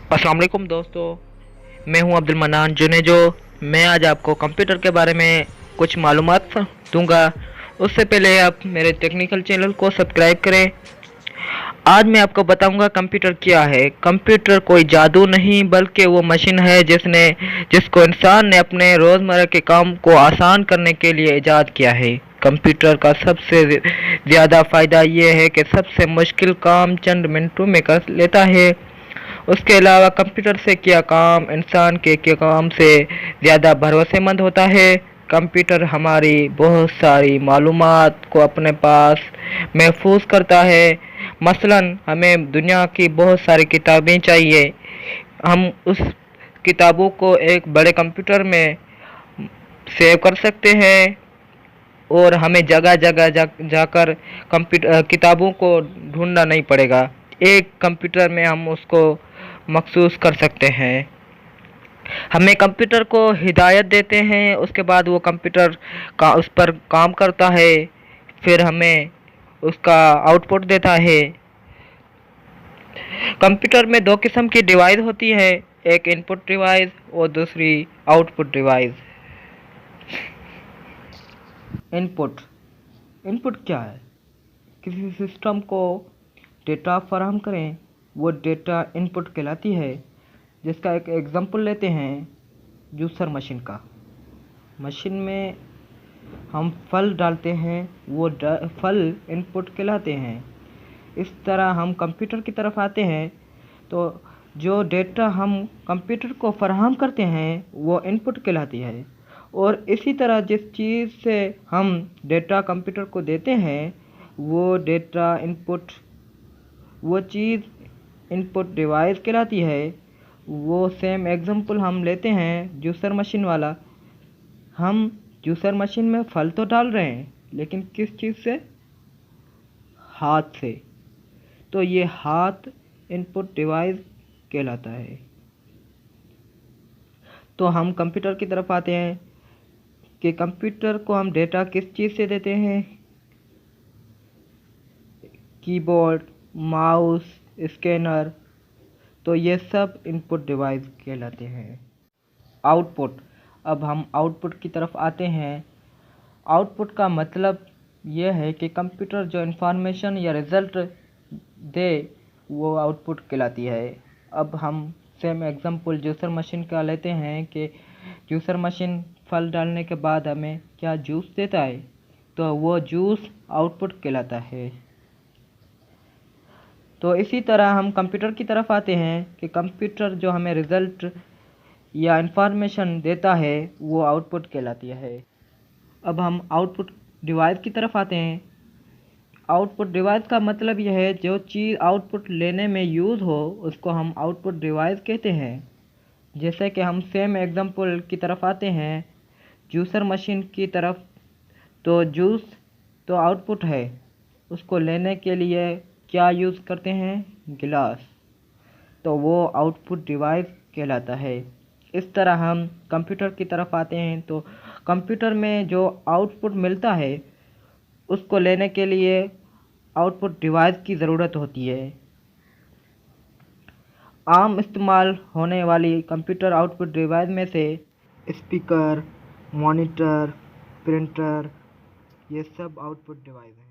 अस्सलाम वालेकुम दोस्तों, मैं हूं अब्दुल मन्नान जुनेजो। मैं आज आपको कंप्यूटर के बारे में कुछ मालूमात दूंगा। उससे पहले आप मेरे टेक्निकल चैनल को सब्सक्राइब करें। आज मैं आपको बताऊंगा कंप्यूटर क्या है। कंप्यूटर कोई जादू नहीं बल्कि वो मशीन है जिसको इंसान ने अपने रोज़मर्रा के काम को आसान करने के लिए इजाद किया है। कंप्यूटर का सबसे ज़्यादा फ़ायदा ये है कि सबसे मुश्किल काम चंद मिनटों में कर लेता है। उसके अलावा कंप्यूटर से किया काम इंसान के काम से ज़्यादा भरोसेमंद होता है। कंप्यूटर हमारी बहुत सारी मालूमात को अपने पास महफूज करता है। मसलन हमें दुनिया की बहुत सारी किताबें चाहिए, हम उस किताबों को एक बड़े कंप्यूटर में सेव कर सकते हैं और हमें जगह जगह जाकर कंप्यूटर किताबों को ढूंढना नहीं पड़ेगा। एक कंप्यूटर में हम उसको मखसूस कर सकते हैं। हमें कंप्यूटर को हिदायत देते हैं, उसके बाद वो कंप्यूटर का उस पर काम करता है, फिर हमें उसका आउटपुट देता है। कंप्यूटर में दो किस्म की डिवाइस होती है, एक इनपुट डिवाइस और दूसरी आउटपुट डिवाइस। इनपुट इनपुट क्या है? किसी सिस्टम को डेटा फराहम करें, वो डेटा इनपुट कहलाती है। जिसका एक एग्जांपल लेते हैं जूसर मशीन का। मशीन में हम फल डालते हैं, वो फल इनपुट कहलाते हैं। इस तरह हम कंप्यूटर की तरफ आते हैं तो जो डेटा हम कंप्यूटर को फराहम करते हैं वो इनपुट कहलाती है। और इसी तरह जिस चीज़ से हम डेटा कंप्यूटर को देते हैं वो डेटा इनपुट, वो चीज़ इनपुट डिवाइस कहलाती है। वो सेम एग्जांपल हम लेते हैं जूसर मशीन वाला। हम जूसर मशीन में फल तो डाल रहे हैं लेकिन किस चीज़ से? हाथ से। तो ये हाथ इनपुट डिवाइस कहलाता है। तो हम कंप्यूटर की तरफ आते हैं कि कंप्यूटर को हम डेटा किस चीज़ से देते हैं? Keyboard, mouse, scanner. तो ये सब इनपुट डिवाइस कहलाते हैं। आउटपुट। अब हम आउटपुट की तरफ आते हैं। आउटपुट का मतलब यह है कि कंप्यूटर जो इन्फॉर्मेशन या रिज़ल्ट दे वो आउटपुट कहलाती है। अब हम सेम एग्जांपल जूसर मशीन का लेते हैं कि जूसर मशीन फल डालने के बाद हमें क्या जूस देता है, तो वो जूस आउटपुट कहलाता है। तो इसी तरह हम कंप्यूटर की तरफ आते हैं कि कंप्यूटर जो हमें रिज़ल्ट या इंफॉर्मेशन देता है वो आउटपुट कहलाती है। अब हम आउटपुट डिवाइस की तरफ आते हैं। आउटपुट डिवाइस का मतलब यह है जो चीज़ आउटपुट लेने में यूज़ हो उसको हम आउटपुट डिवाइस कहते हैं। जैसे कि हम सेम एग्जांपल की तरफ आते हैं जूसर मशीन की तरफ। तो जूस तो आउटपुट है, उसको लेने के लिए क्या यूज़ करते हैं? गिलास। तो वो आउटपुट डिवाइस कहलाता है। इस तरह हम कंप्यूटर की तरफ आते हैं तो कंप्यूटर में जो आउटपुट मिलता है उसको लेने के लिए आउटपुट डिवाइस की ज़रूरत होती है। आम इस्तेमाल होने वाली कंप्यूटर आउटपुट डिवाइस में से स्पीकर, मॉनिटर, प्रिंटर, ये सब आउटपुट डिवाइस हैं।